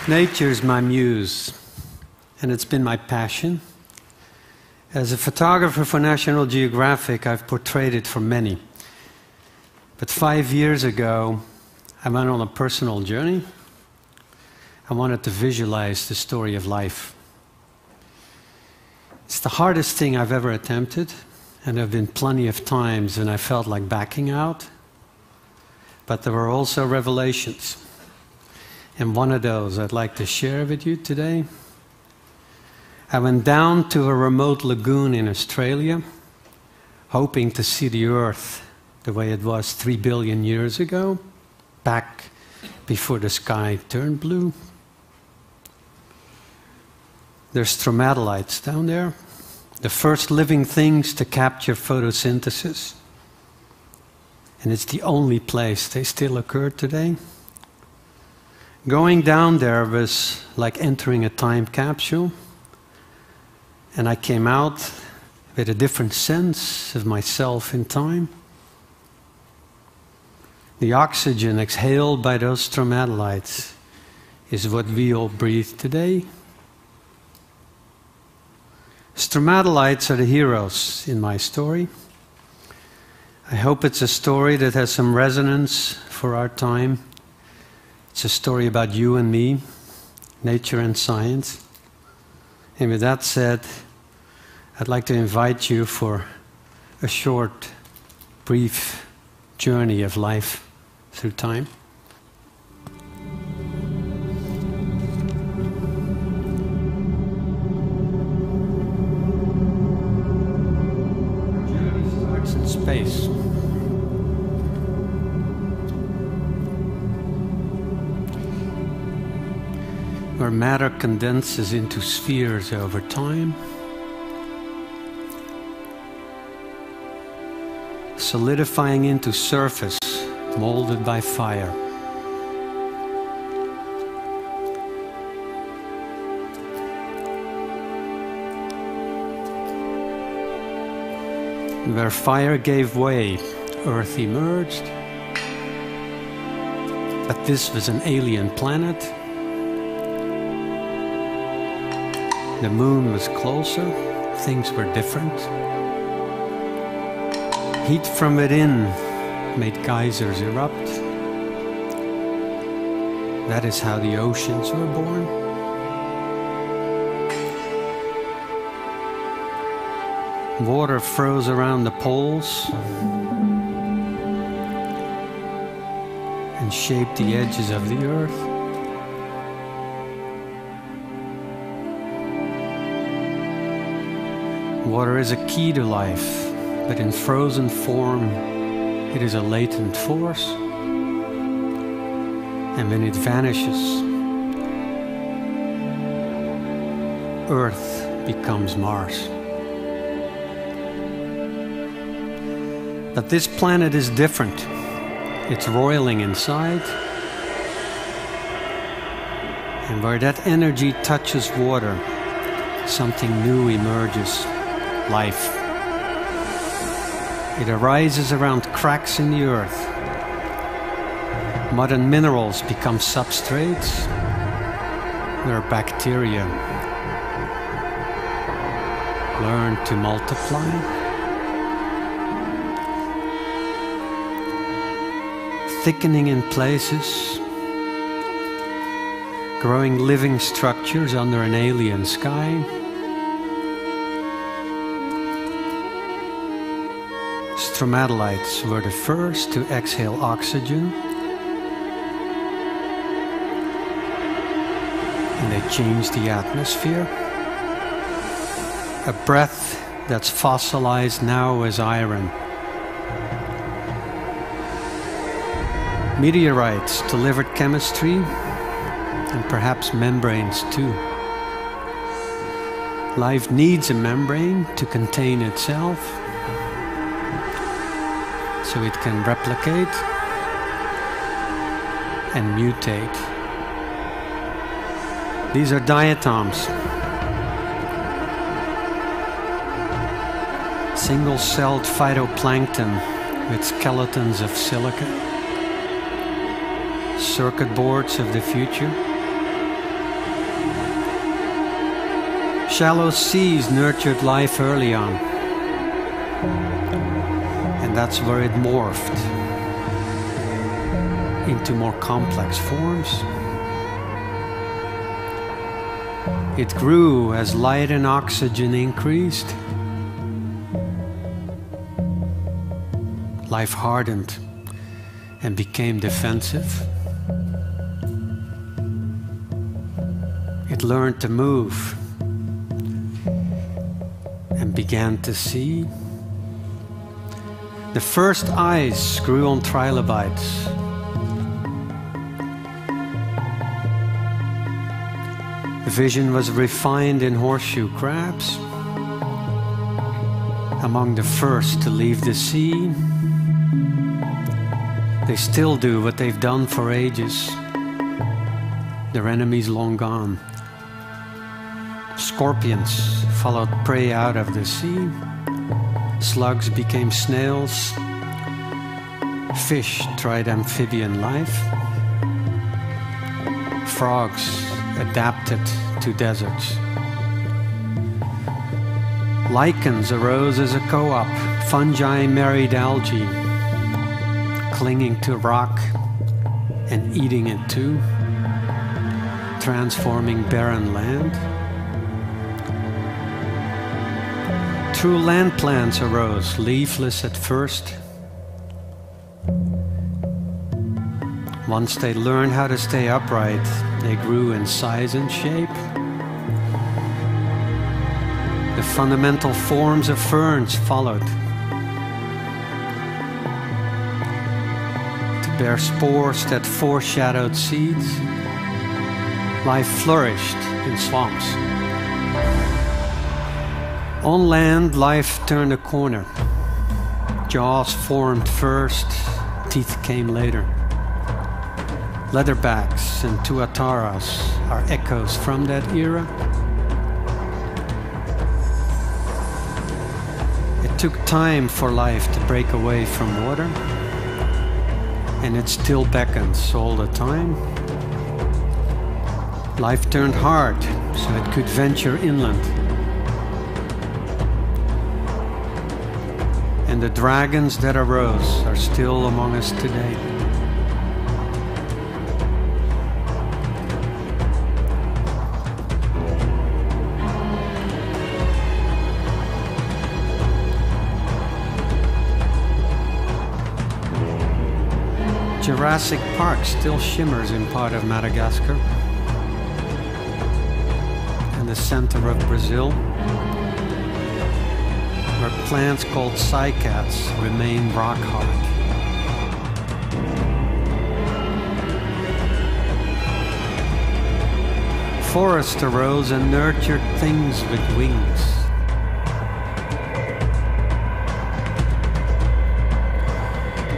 Nature's my muse, and it's been my passion. As a photographer for National Geographic, I've portrayed it for many. But 5 years ago, I went on a personal journey. I wanted to visualize the story of life. It's the hardest thing I've ever attempted, and there have been plenty of times when I felt like backing out. But there were also revelations. And one of those I'd like to share with you today. I went down to a remote lagoon in Australia, hoping to see the Earth the way it was 3 billion years ago, back before the sky turned blue. There's stromatolites down there, the first living things to capture photosynthesis. And it's the only place they still occur today. Going down there was like entering a time capsule, and I came out with a different sense of myself in time. The oxygen exhaled by those stromatolites is what we all breathe today. Stromatolites are the heroes in my story. I hope it's a story that has some resonance for our time. It's a story about you and me, nature and science. And with that said, I'd like to invite you for a short, brief journey of life through time. Our journey starts in space. Where matter condenses into spheres over time, solidifying into surface molded by fire. Where fire gave way, Earth emerged. But this was an alien planet. The moon was closer, things were different. Heat from within made geysers erupt. That is how the oceans were born. Water froze around the poles and shaped the edges of the earth. Water is a key to life, but in frozen form, it is a latent force. And when it vanishes, Earth becomes Mars. But this planet is different. It's roiling inside. And where that energy touches water, something new emerges. Life. It arises around cracks in the earth. Mud and minerals become substrates, where bacteria learn to multiply. Thickening in places, growing living structures under an alien sky. Stromatolites were the first to exhale oxygen, and they changed the atmosphere. A breath that's fossilized now as iron. Meteorites delivered chemistry, and perhaps membranes too. Life needs a membrane to contain itself, so it can replicate and mutate. These are diatoms. Single-celled phytoplankton with skeletons of silica. Circuit boards of the future. Shallow seas nurtured life early on. And that's where it morphed into more complex forms. It grew as light and oxygen increased. Life hardened and became defensive. It learned to move and began to see. The first eyes grew on trilobites. The vision was refined in horseshoe crabs. Among the first to leave the sea. They still do what they've done for ages. Their enemies long gone. Scorpions followed prey out of the sea. Slugs became snails. Fish tried amphibian life. Frogs adapted to deserts. Lichens arose as a co-op. Fungi married algae, clinging to rock and eating it too, transforming barren land. True land plants arose, leafless at first. Once they learned how to stay upright, they grew in size and shape. The fundamental forms of ferns followed to bear spores that foreshadowed seeds. Life flourished in swamps. On land, life turned a corner. Jaws formed first, teeth came later. Leatherbacks and tuataras are echoes from that era. It took time for life to break away from water, and it still beckons all the time. Life turned hard so it could venture inland. And the dragons that arose are still among us today. Jurassic Park still shimmers in part of Madagascar and the center of Brazil, where plants called cycads remain rock hard. Forests arose and nurtured things with wings.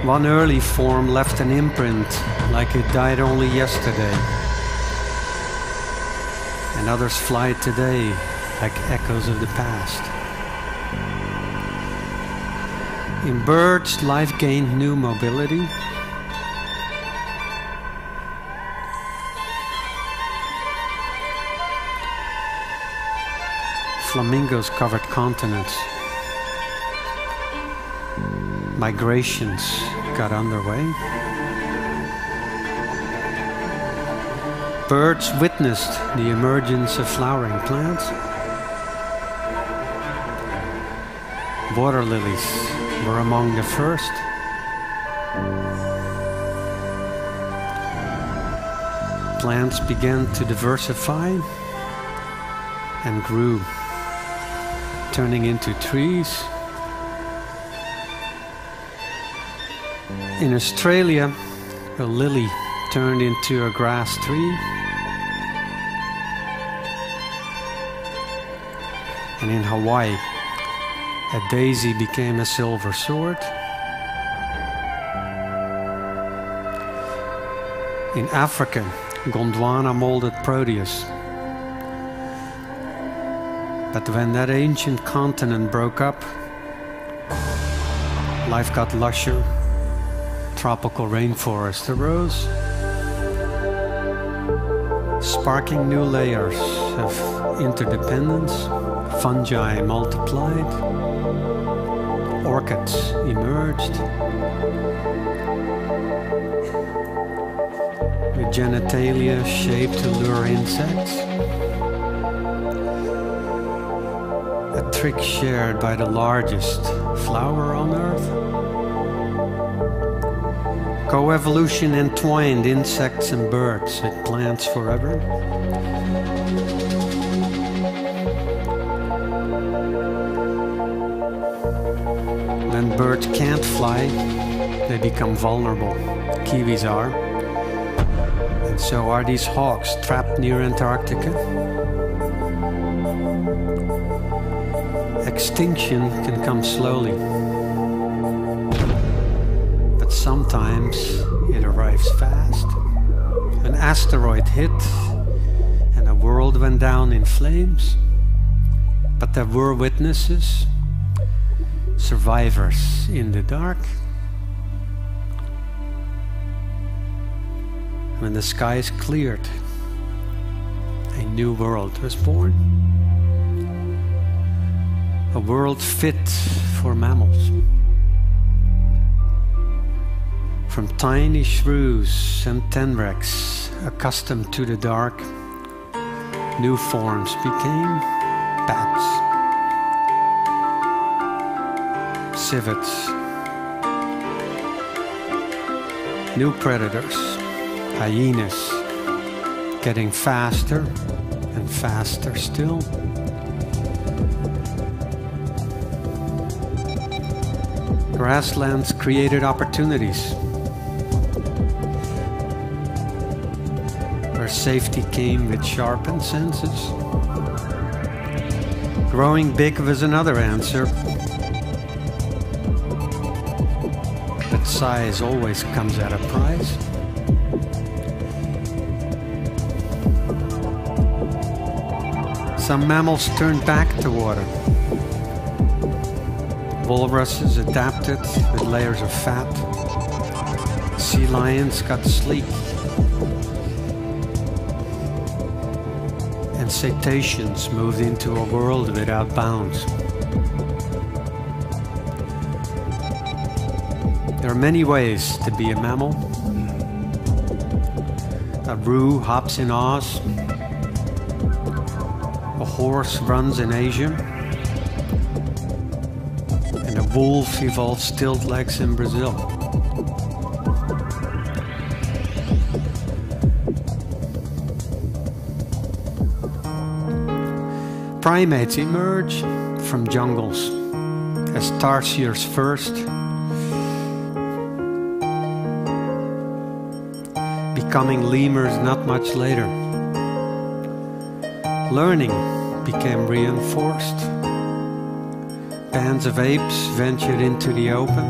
One early form left an imprint like it died only yesterday, and others fly today like echoes of the past. In birds, life gained new mobility. Flamingos covered continents. Migrations got underway. Birds witnessed the emergence of flowering plants. Water lilies were among the first. Plants began to diversify and grew, turning into trees. In Australia, a lily turned into a grass tree. And in Hawaii, a daisy became a silver sword. In Africa, Gondwana molded Proteus. But when that ancient continent broke up, life got lusher. Tropical rainforest arose, sparking new layers of interdependence. Fungi multiplied, orchids emerged, with genitalia shaped to lure insects. A trick shared by the largest flower on earth. Coevolution entwined insects and birds with plants forever. When birds can't fly, they become vulnerable. Kiwis are. And so are these hawks trapped near Antarctica. Extinction can come slowly. But sometimes it arrives fast. An asteroid hit and the world went down in flames. But there were witnesses, survivors in the dark. When the skies cleared, a new world was born. A world fit for mammals. From tiny shrews and tenrecs accustomed to the dark, new forms became bats, civets, new predators, hyenas, getting faster and faster still. Grasslands created opportunities where safety came with sharpened senses. Growing big was another answer, but size always comes at a price. Some mammals turned back to water. Walruses adapted with layers of fat. Sea lions got sleek. And cetaceans moved into a world without bounds. There are many ways to be a mammal. A roo hops in Oz. A horse runs in Asia. And a wolf evolves stilt legs in Brazil. Primates emerge from jungles as tarsiers first, becoming lemurs not much later. Learning became reinforced. Bands of apes ventured into the open,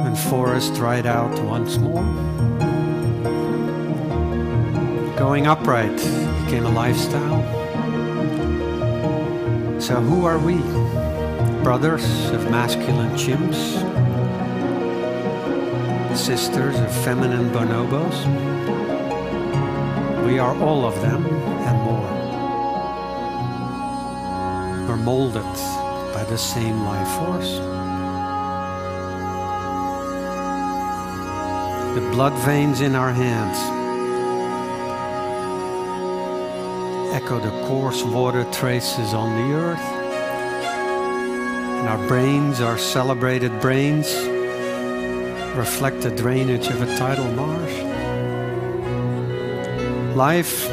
and forests dried out once more. Going upright became a lifestyle. So who are we? Brothers of masculine chimps? Sisters of feminine bonobos? We are all of them and more. We're molded by the same life force. The blood veins in our hands echo the coarse water traces on the earth, and our brains, our celebrated brains, reflect the drainage of a tidal marsh. Life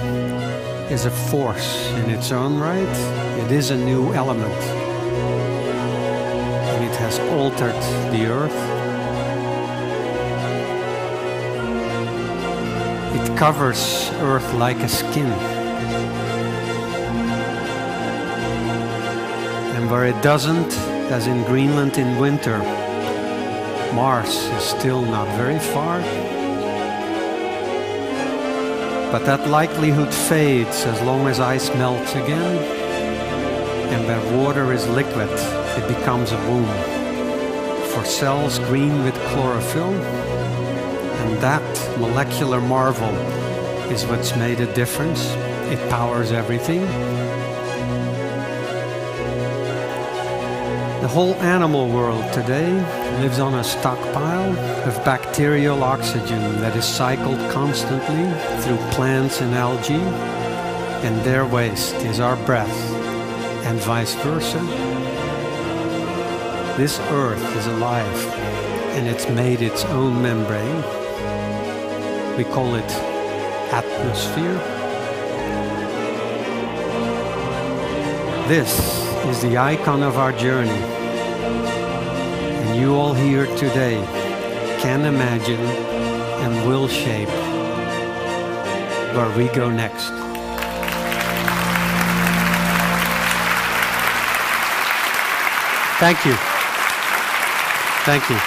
is a force in its own right. It is a new element, and it has altered the earth. It covers earth like a skin. And where it doesn't, as in Greenland in winter, Mars is still not very far. But that likelihood fades as long as ice melts again, and where water is liquid, it becomes a womb for cells green with chlorophyll, and that molecular marvel is what's made a difference. It powers everything. The whole animal world today lives on a stockpile of bacterial oxygen that is cycled constantly through plants and algae, and their waste is our breath, and vice versa. This earth is alive, and it's made its own membrane. We call it atmosphere. This is the icon of our journey, and you all here today can imagine and will shape where we go next. Thank you. Thank you.